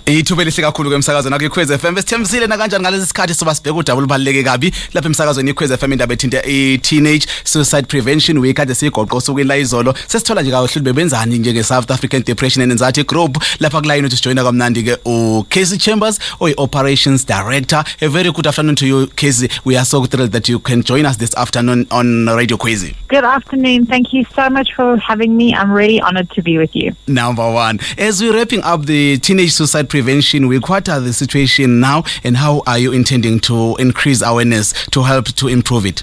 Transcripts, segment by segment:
Ithuba elihle kakhulu kwemsakazweni akwiKhozi FM. Besithembisile na kanjani ngalesi sikhathi soba sibheka udaba olubaluleke kabi lapha emsakazweni iKhozi FM indaba ethinta i-Teenage Suicide Prevention Week kade sigoqo sokwela izolo. Sesithola nje kahle bebenzani njenge South African Depression and Anxiety Group lapha kulayini uthi sijoyina kamnandi ke Cassey Chambers Operations Director. A very good afternoon to you, Cassey. We are so thrilled that you can join us this afternoon on Radio Khozi. Good afternoon. Thank you so much for having me. I'm really honored to be with you. Number one, as we're wrapping up the Teenage Suicide Prevention Week, what are the situation now and how are you intending to increase awareness to help to improve it?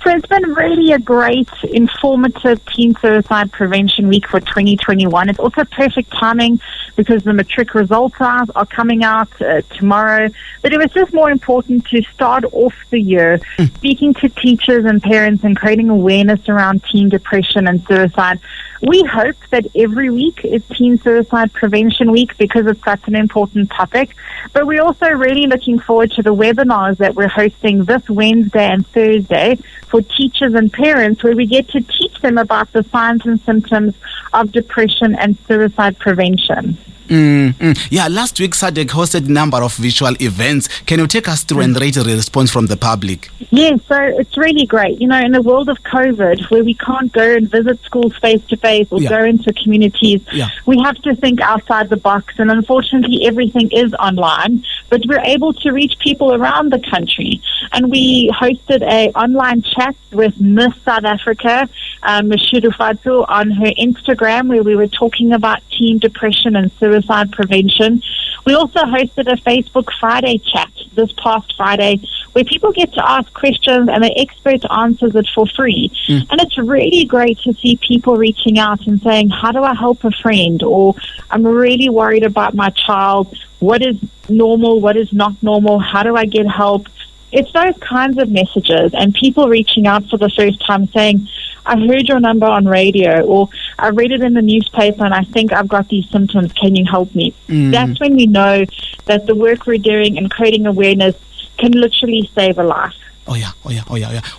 So it's been really a great, informative Teen Suicide Prevention Week for 2021. It's also perfect timing because the matric results are coming out tomorrow. But it was just more important to start off the year speaking to teachers and parents and creating awareness around teen depression and suicide. We hope that every week is Teen Suicide Prevention Week because it's such an important topic. But we're also really looking forward to the webinars that we're hosting this Wednesday and Thursday for teachers and parents, where we get to teach them about the signs and symptoms of depression and suicide prevention. Yeah, last week SADAG hosted a number of virtual events. Can you take us through and rate a response from the public? Yeah, so it's really great. You know, in the world of COVID, where we can't go and visit schools face-to-face or go into communities, we have to think outside the box. And unfortunately, everything is online. But we're able to reach people around the country. And we hosted an online chat with Miss South Africa, Ms. Shudufatu, on her Instagram, where we were talking about teen depression and suicide prevention. We also hosted a Facebook Friday chat this past Friday where people get to ask questions and the expert answers it for free. And it's really great to see people reaching out and saying, how do I help a friend? Or I'm really worried about my child. What is normal? What is not normal? How do I get help? It's those kinds of messages and people reaching out for the first time saying, I heard your number on radio, or I read it in the newspaper and I think I've got these symptoms. Can you help me? That's when we know that the work we're doing and creating awareness can literally save a life. Oh yeah.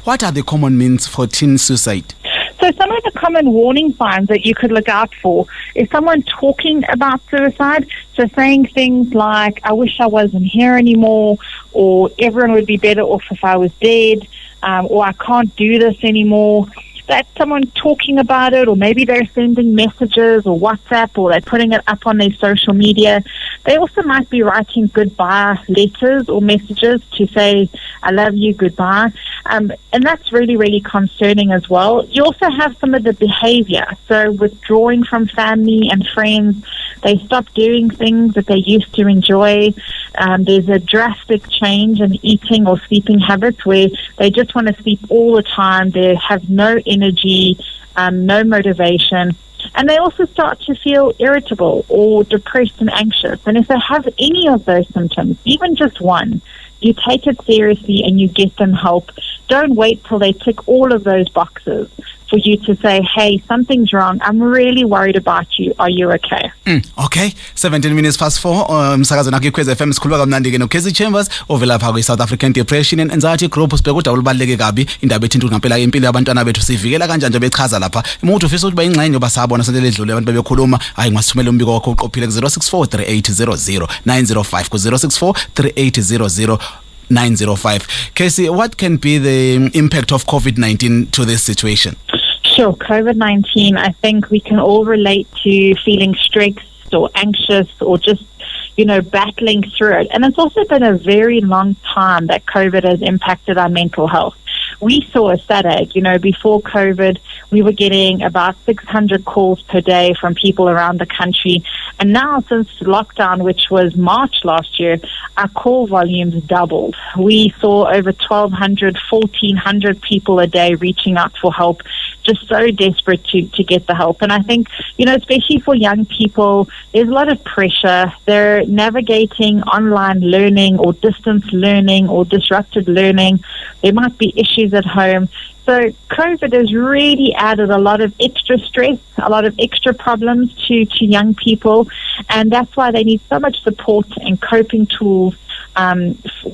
What are the common means for teen suicide? So some of the common warning signs that you could look out for is someone talking about suicide. So saying things like, I wish I wasn't here anymore, or everyone would be better off if I was dead, or I can't do this anymore. That's someone talking about it, or maybe they're sending messages or WhatsApp, or they're putting it up on their social media. They also might be writing goodbye letters or messages to say, I love you, goodbye. And that's really, really concerning as well. You also have some of the behavior. So withdrawing from family and friends, they stop doing things that they used to enjoy. There's a drastic change in eating or sleeping habits where they just want to sleep all the time. They have no energy, no motivation. And they also start to feel irritable or depressed and anxious. And if they have any of those symptoms, even just one, you take it seriously and you get them help. Don't wait till they tick all of those boxes for you to say, hey, something's wrong. I'm really worried about you. Are you okay? Okay, 17 minutes past 4. Msakazweni akwiKhozi FM sikhuluma kamnandi ke no Cassey Chambers ovela pha kwi-South African Depression and Anxiety Group. Sibheka udaba olubaluleke kabi, indaba ethinta ngempela impilo yabantwana bethu. Sivikela kanjani nje bechaza lapha. Umuntu ufisa ukuthi bayingxenye ngoba sabona sentele edlule abantu bebekhuluma. Hayi ngasithumela umbiko wakho uqophile ku 0643800905 ku 0643800905. Cassey, what can be the impact of COVID-19 to this situation? Sure, COVID-19, I think we can all relate to feeling stressed or anxious or just, battling through it. And it's also been a very long time that COVID has impacted our mental health. We saw a SADAG, before COVID, we were getting about 600 calls per day from people around the country. And now since lockdown, which was March last year, our call volumes doubled. We saw over 1,200, 1,400 people a day reaching out for help, just so desperate to get the help. And I think, especially for young people, there's a lot of pressure. They're navigating online learning or distance learning or disrupted learning. There might be issues at home. So COVID has really added a lot of extra stress, a lot of extra problems to young people, and that's why they need so much support and coping tools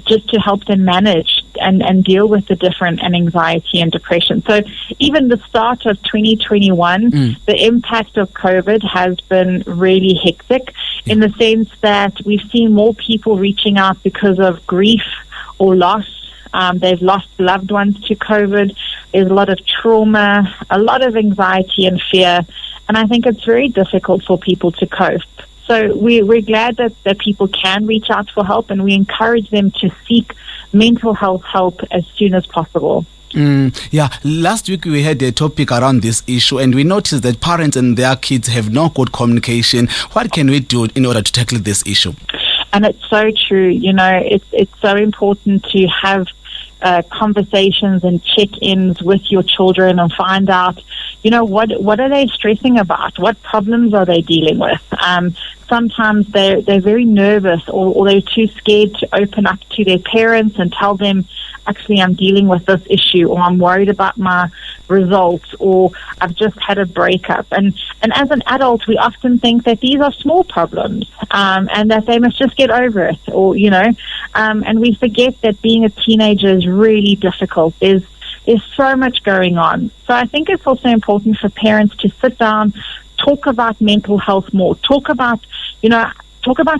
just to help them manage and deal with the different and anxiety and depression. So even the start of 2021, the impact of COVID has been really hectic. in the sense that we've seen more people reaching out because of grief or loss. They've lost loved ones to COVID. There's a lot of trauma, a lot of anxiety and fear, and I think it's very difficult for people to cope. So we're glad that people can reach out for help, and we encourage them to seek mental health help as soon as possible. Last week we had a topic around this issue, and we noticed that parents and their kids have no good communication. What can we do in order to tackle this issue? And it's so true. It's so important to have conversations and check-ins with your children and find out, what are they stressing about? What problems are they dealing with? Sometimes they're very nervous or they're too scared to open up to their parents and tell them, actually, I'm dealing with this issue, or I'm worried about my results, or I've just had a breakup. And as an adult, we often think that these are small problems and that they must just get over it, and we forget that being a teenager is really difficult. There's so much going on. So I think it's also important for parents to sit down, talk about mental health more, talk about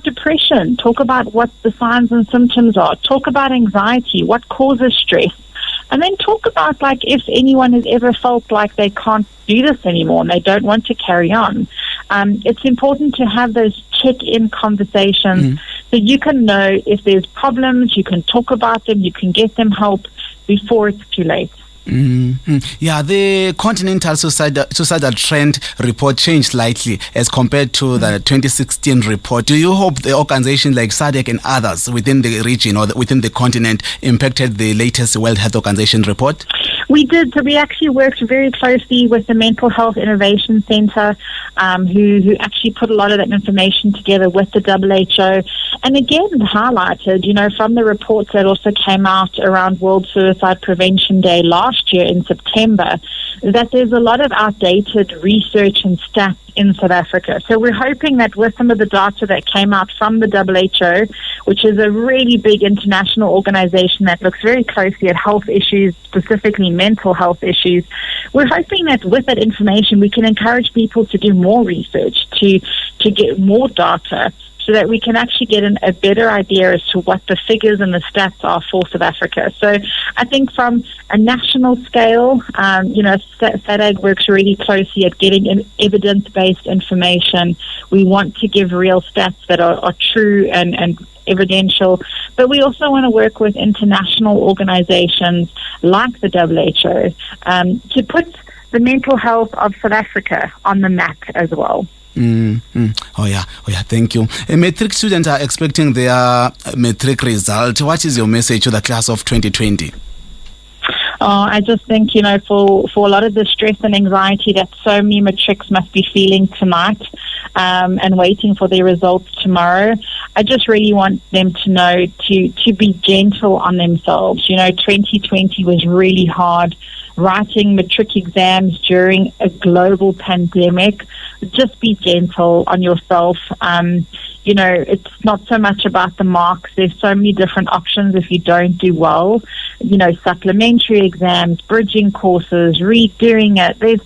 depression, talk about what the signs and symptoms are, talk about anxiety, what causes stress, and then talk about if anyone has ever felt like they can't do this anymore and they don't want to carry on. It's important to have those check-in conversations so you can know if there's problems, you can talk about them, you can get them help before it's too late. The Continental Suicidal Trend report changed slightly as compared to the 2016 report. Do you hope the organizations like SADAG and others within the region or within the continent impacted the latest World Health Organization report? We did. So we actually worked very closely with the Mental Health Innovation Center, who actually put a lot of that information together with the WHO. And again, highlighted, from the reports that also came out around World Suicide Prevention Day last year in September, that there's a lot of outdated research and stats in South Africa. So we're hoping that with some of the data that came out from the WHO, which is a really big international organization that looks very closely at health issues, specifically mental health issues, we're hoping that with that information we can encourage people to do more research, to get more data, so that we can actually get a better idea as to what the figures and the stats are for South Africa. So I think from a national scale, SADAG works really closely at getting evidence-based information. We want to give real stats that are true and evidential, but we also want to work with international organizations like the WHO to put the mental health of South Africa on the map as well. Oh yeah, thank you. Matric students are expecting their matric result. What is your message to the class of 2020? I just think, for a lot of the stress and anxiety that so many matrics must be feeling tonight and waiting for their results tomorrow, I just really want them to know to be gentle on themselves. 2020 was really hard. Writing matric exams during a global pandemic, just be gentle on yourself. It's not so much about the marks. There's so many different options if you don't do well. Supplementary exams, bridging courses, redoing it. There's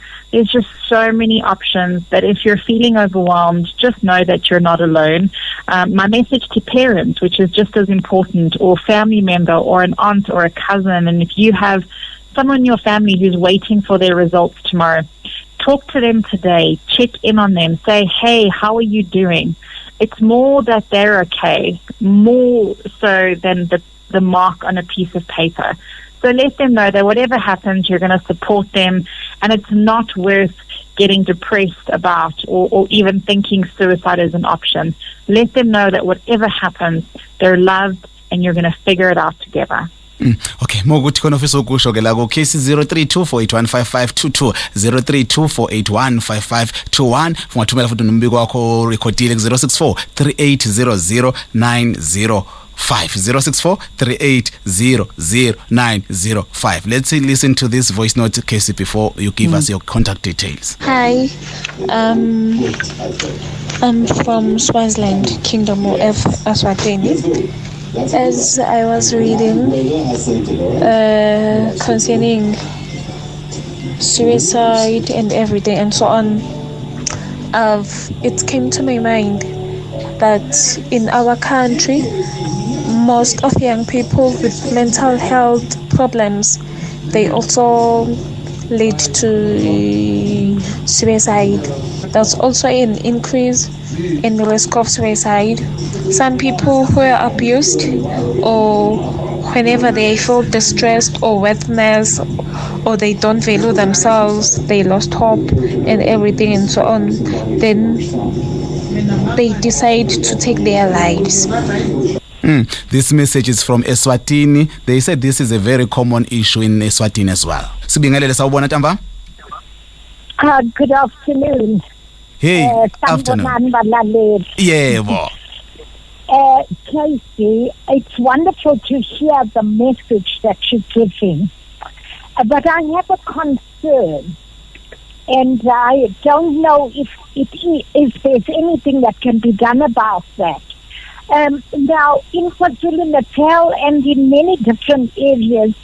just so many options that if you're feeling overwhelmed, just know that you're not alone. My message to parents, which is just as important, or family member or an aunt or a cousin, and if you have someone in your family who's waiting for their results tomorrow, talk to them today, check in on them, say, hey, how are you doing? It's more that they're okay, more so than the mark on a piece of paper. So let them know that whatever happens, you're going to support them, and it's not worth getting depressed about or even thinking suicide is an option. Let them know that whatever happens, they're loved and you're going to figure it out together. Okay, mokuthi khona ofisa ukusho ke la ku case 0324815522 0324815521 ungathumela futhi nombiko wakho recordile ku 0643800905 0643800905. Let's listen to this voice note, Cassey, before you give us your contact details. Hi, I'm from Swaziland, Kingdom of Eswatini. As I was reading concerning suicide and everything and so on, it came to my mind that in our country, most of young people with mental health problems, they also lead to suicide. There's also an increase in the risk of suicide. Some people who are abused, or whenever they feel distressed or worthless, or they don't value themselves, they lost hope and everything and so on, then they decide to take their lives. This message is from Eswatini. They said this is a very common issue in Eswatini as well. Sibingelele sawubona Tamba. Good afternoon. Hey, afternoon. Yeah, Cassey, it's wonderful to hear the message that you're giving. But I have a concern, and I don't know if there's anything that can be done about that. Now, in KwaZulu-Natal and in many different areas,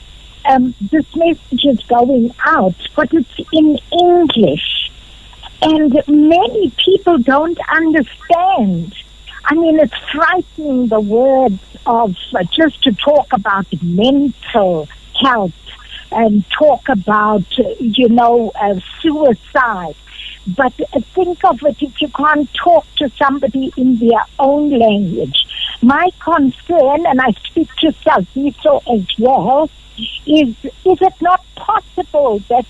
this message is going out, but it's in English. And many people don't understand. I mean, it's frightening, the words of just to talk about mental health and talk about, suicide. But think of it, if you can't talk to somebody in their own language. My concern, and I speak to Saziso as well, is it not possible that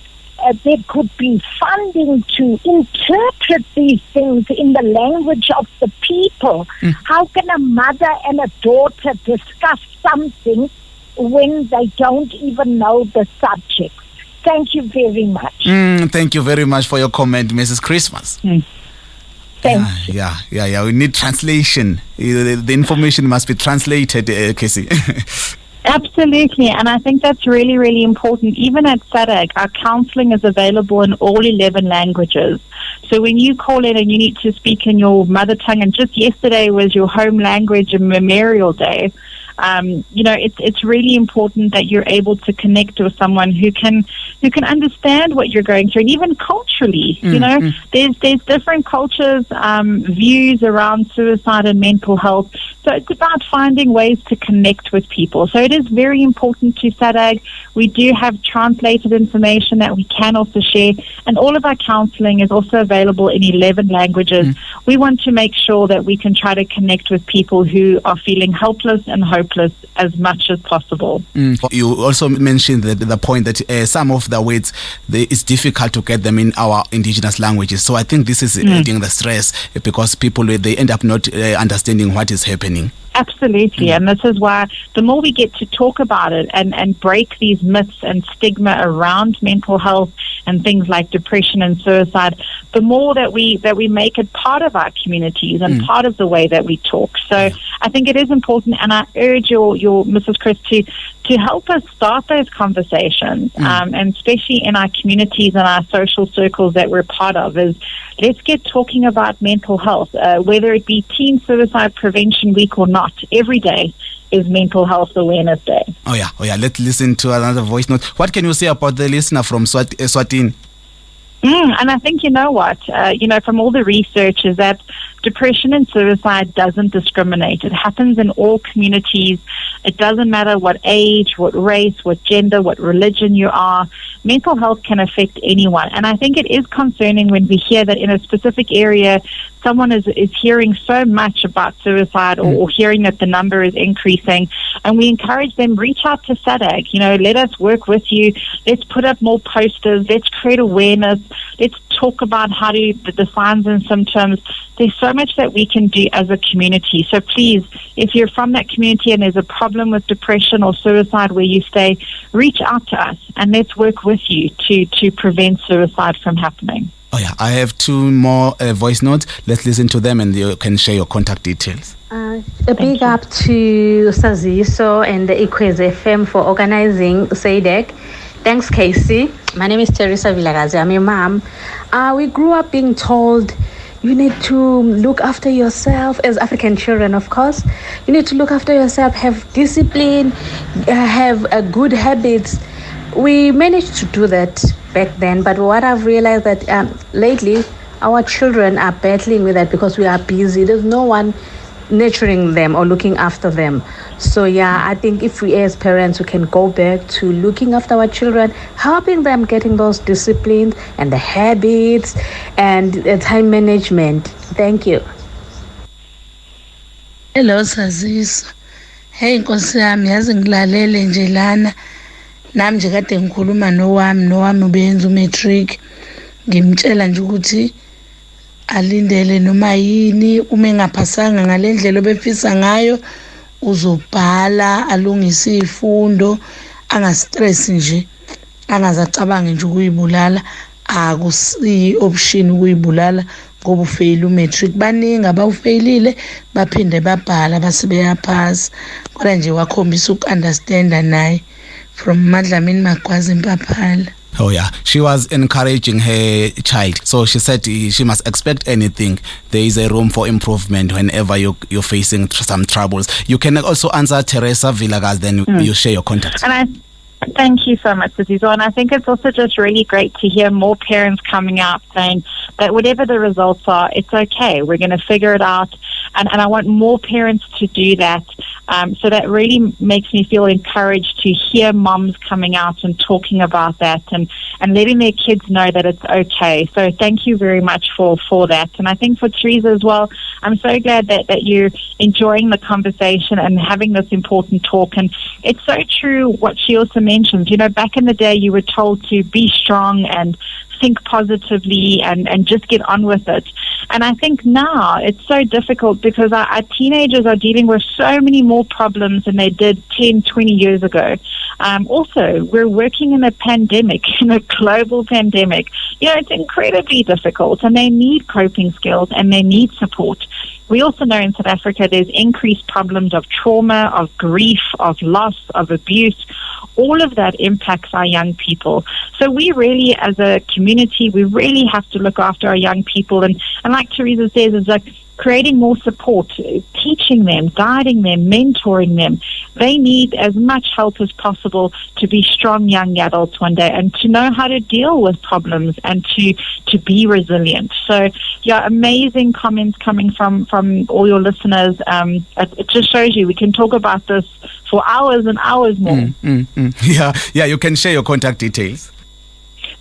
there could be funding to interpret these things in the language of the people? How can a mother and a daughter discuss something when they don't even know the subject? Thank you very much. Thank you very much for your comment, Mrs. Christmas. Thank you. Yeah. We need translation. The information must be translated, Cassey. Absolutely, and I think that's really, really important. Even at SADAG, our counselling is available in all 11 languages. So when you call in and you need to speak in your mother tongue, and just yesterday was your home language and Memorial Day, it's really important that you're able to connect with someone who can understand what you're going through, and even culturally, there's different cultures, views around suicide and mental health. So it's about finding ways to connect with people. So it is very important to SADAG. We do have translated information that we can also share, and all of our counselling is also available in 11 languages. We want to make sure that we can try to connect with people who are feeling helpless and hopeless as much as possible. You also mentioned the point that some of the words, it's difficult to get them in our indigenous languages. So I think this is adding the stress, because people, they end up not understanding what is happening. Absolutely, and this is why the more we get to talk about it and break these myths and stigma around mental health and things like depression and suicide, the more that we make it part of our communities and part of the way that we talk. So I think it is important, and I urge your Mrs. Chris to help us start those conversations, and especially in our communities and our social circles that we're part of, is let's get talking about mental health, whether it be Teen Suicide Prevention Week or not. Every day is Mental Health Awareness Day. Oh yeah. Let's listen to another voice note. What can you say about the listener from Eswatini? And I think, from all the research, is that depression and suicide doesn't discriminate. It happens in all communities. It doesn't matter what age, what race, what gender, what religion you are. Mental health can affect anyone. And I think it is concerning when we hear that in a specific area, someone is hearing so much about suicide or hearing that the number is increasing. And we encourage them, reach out to SADAG. Let us work with you. Let's put up more posters. Let's create awareness. Let's talk about the signs and symptoms. There's so much that we can do as a community. So please, if you're from that community and there's a problem with depression or suicide where you stay, reach out to us and let's work with you to prevent suicide from happening. Oh yeah, I have two more voice notes. Let's listen to them and you can share your contact details. A big up to Saziso and the Ikwezi FM for organizing SADAG. Thanks, Cassey. My name is Teresa Vilagazi. I'm your mom. We grew up being told you need to look after yourself, as African children, of course. You need to look after yourself, have discipline, have good habits. We managed to do that back then, but what I've realized that lately our children are battling with that because we are busy. There's no one nurturing them or looking after them. So I think if we as parents, we can go back to looking after our children, helping them getting those disciplines and the habits and the time management. Thank you. Hello Saziso. Hey Nkosi yami, yazi ngilalele nje lana. Nami nje kade ngikhuluma nowami ubenza umatric. Ngimtshela nje ukuthi alindele noma yini uma engaphasanga ngalendlela obefisa ngayo uzobhala alungise izifundo angastress nje angazacabanga nje ukuyibulala akusi option ukuyibulala ngoba ufail umatric baningi abawufailile baphinde babhala basebeyaphasa kodwa nje wakhombisa ukunderstanda naye from Madlamini Magwazi eMpaphala. Oh yeah, she was encouraging her child. So she said she must expect anything. There is a room for improvement whenever you're facing some troubles. You can also answer Teresa Vilagaz, then you share your contact. And thank you so much, Azizo. And I think it's also just really great to hear more parents coming out saying that whatever the results are, it's okay. We're going to figure it out. And I want more parents to do that. So that really makes me feel encouraged to hear moms coming out and talking about that and letting their kids know that it's okay. So thank you very much for that. And I think for Teresa as well, I'm so glad that you're enjoying the conversation and having this important talk. And it's so true what she also mentions. You know, back in the day, you were told to be strong and think positively and just get on with it. And I think now it's so difficult because our teenagers are dealing with so many more problems than they did 10, 20 years ago. Also, we're working in a pandemic, in a global pandemic. You know, it's incredibly difficult and they need coping skills and they need support. We also know in South Africa there's increased problems of trauma, of grief, of loss, of abuse. All of that impacts our young people. So we really, as a community, we really have to look after our young people. And like Teresa says, it's like creating more support, teaching them, guiding them, mentoring them. They need as much help as possible to be strong young adults one day and to know how to deal with problems and to be resilient. So, yeah, amazing comments coming from all your listeners. It just shows you we can talk about this for hours and hours more. Yeah, you can share your contact details.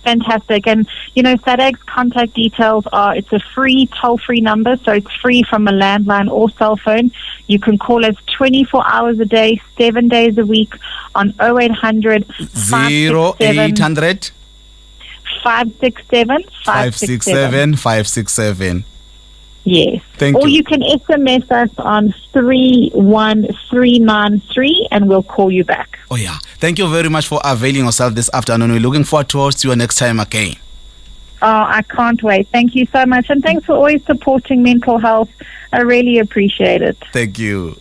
Fantastic. And, you know, SADAG's contact details are, it's a free toll-free number, so it's free from a landline or cell phone. You can call us 24 hours a day, 7 days a week on 0800 0800 567 567. Yes. Thank or you. You can SMS us on 31393 and we'll call you back. Oh yeah. Thank you very much for availing yourself this afternoon. We're looking forward to host you next time again. Oh, I can't wait. Thank you so much. And thanks for always supporting mental health. I really appreciate it. Thank you.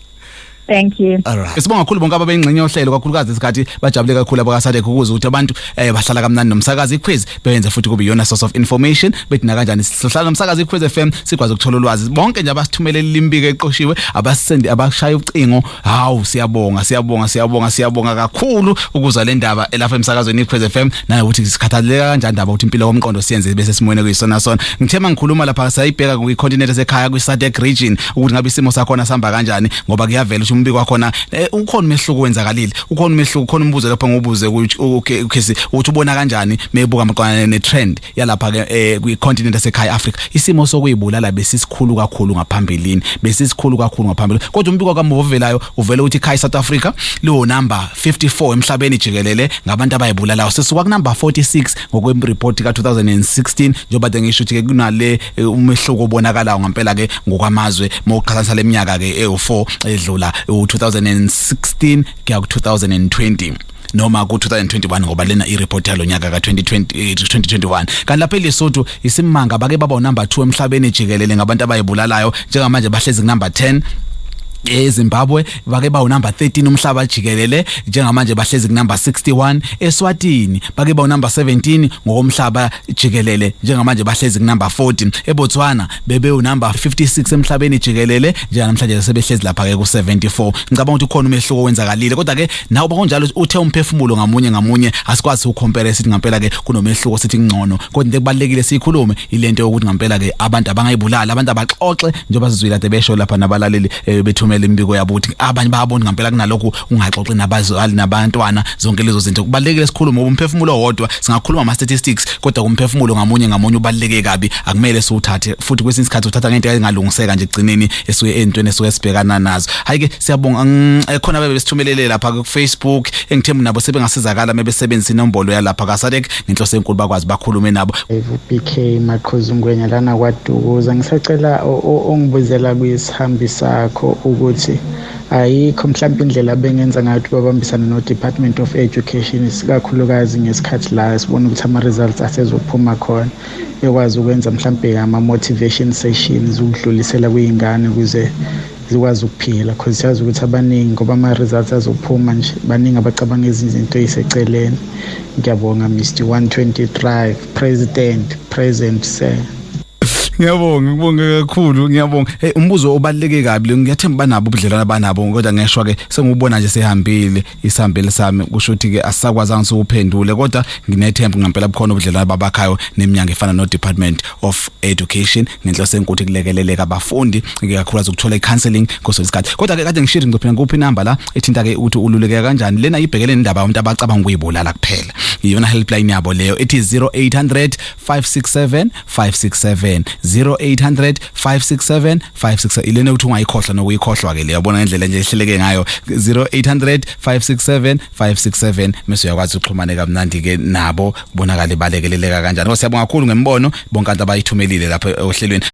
Thank you. Alright. Sibonga kakhulu bonke ababengxenye ohlelo kakhulukazi isikhathi bajabule kakhulu abakaSADAG ukuze ukuthi abantu bahlala kamnandi nomsakazi iquiz benze futhi kube yona source of information betina kanjani sihlala nomsakazi iquiz FM sikwazi ukuthola ulwazi bonke nje abasithumele limbike eqoshiwe abasendi abashaya ucingo hawu siyabonga kakhulu ukuza le ndaba elapha emsakazweni iquiz FM nanokuthi sikhathaleka kanjani indaba ukuthi impilo komqondo siyenze bese simwene kuyisona sona ngithema ngikhuluma lapha sayibheka kwicontinent esekhaya kwiSADAG region ukuthi ngabe isimo sakhona sihamba kanjani ngoba kuyavela umbiko wakhona ukhona umehluko wenzakalile ukhona umehluko ukhona umbuzo lapha ngobuze ukuthi Cassey uthi ubona kanjani mebuka maqana netrend yalapha ke kwicontinent esekhaya Africa isimo sokuyibulala besisikhulu kakhulu ngaphambilini kodwa umbiko kaMovelayo uvela ukuthi ekhaya South Africa lo number 54 emhlabeni jikelele ngabantu abayibulalayo sisuka ku number 46 ngokwemreport ka 2016 njoba ngisho ukuthi kunale umehluko obonakalayo ngempela ke ngokwamazwe moqhathanisa leminyaka ke e4 edlula 2016 kuya ku 2020 noma ku 2021 ngoba lena ireport yalo nyaka ka 2021 kanti lapha eLesotho isimanga bake baba number 2 emhlabeni jikelele ngabantu abayibulalayo njengamanje bahlezi ku number 10 eZimbabwe bake bawu number 13 umhlaba jikelele njengamanje bahlezi ku number 61 eSwatini bake bawu number 17 ngokomhlaba jikelele njengamanje bahlezi ku number 14 eBotswana bebe u number 56 emhlabeni jikelele njengamhlanje sebehlezi lapha ke ku 74 ngicabanga ukuthi ukhona umehluko wenzakalile kodwa ke nawo bakunjalo uthe umphefumulo ngamunye asikwazi ukucompare sithi ngempela ke kunomehluko sithi ngcono kodwa into ekubalekile sikhulume ilento yokuthi ngempela ke abantu abangayibulala abantu abaxoxe njengoba sizwile kade besho lapha nabalaleli bethumela imbiko yabo ukuthi abanye bayabona ngempela kunalokho ungaxoxi nabazali nabantwana zonke lezo zinto kubalekile sikhulume ngoba umphefumulo wodwa singakhuluma ama statistics kodwa umphefumulo ngamunye ubaleke kabi akumele siwuthathe futhi kwesinye isikhathi uthatha ngento engalungiseka nje egcineni esuke entweni esuke sibhekana nazo hayike siyabonga khona bebe sithumelele lapha ku Facebook engithemba nabo sebengasizakala mebesebenzisa inombolo yalapha ka SADAG ngenhloso enkulu bakwazi bakhulume nabo BK Maqhuzungwenya lana kwaDukuza ngisacela ongibuzela kuyisihambi sakho ukuthi ayikho mhlawumbe indlela bengenza ngayo ukuthi babambisana no Department of Education isikakhulukazi ngesikhathi la sibona ukuthi ama results asezophuma khona ekwazi ukwenza mhlawumbe ama motivation sessions ukudlulisela kuyingane ukuze zikwazi ukuphila because siyazi ukuthi abaningi ngoba ama results azophuma nje baningi abacabanga izinto eziseceleni. Ngiyabonga Mr 123 President present sir. Ngiyabonga kakhulu ngiyabonga umbuzo obaleke kabi ngiyathemba banabo ubudlelwana banabo kodwa ngeshwa ke sengubona nje sehambile isihambile sami kusho ukuthi ke asisakwazanga ukuphendule kodwa nginethemba ngempela bukhona ubudlelwana babakhayo neminyango efana no Department of Education ngenhloso enkulu kulekeleleka abafundi kakhulukazi ukuthola icounseling kososikhathi kodwa ke kade ngishiri ngizophina kuphi number la ethinta ke uthi ululeke kanjani lena ibhekele indaba abantu abacabanga ukuyibulala kuphela iyona helpline yabo leyo ethi 0800 567 567 0800 567 567 ilene uthi ungayikhohlwa nokuyikhohlwa ke le yabona ngendlela nje ehleleke ngayo 0800 567 567 mase uyakwazi ukuxhumana kamnandi ke nabo kubonakala ibalekeleleka kanjani. Siyabonga kakhulu ngembono bonke abantu abayithumelile lapha ohlelweni.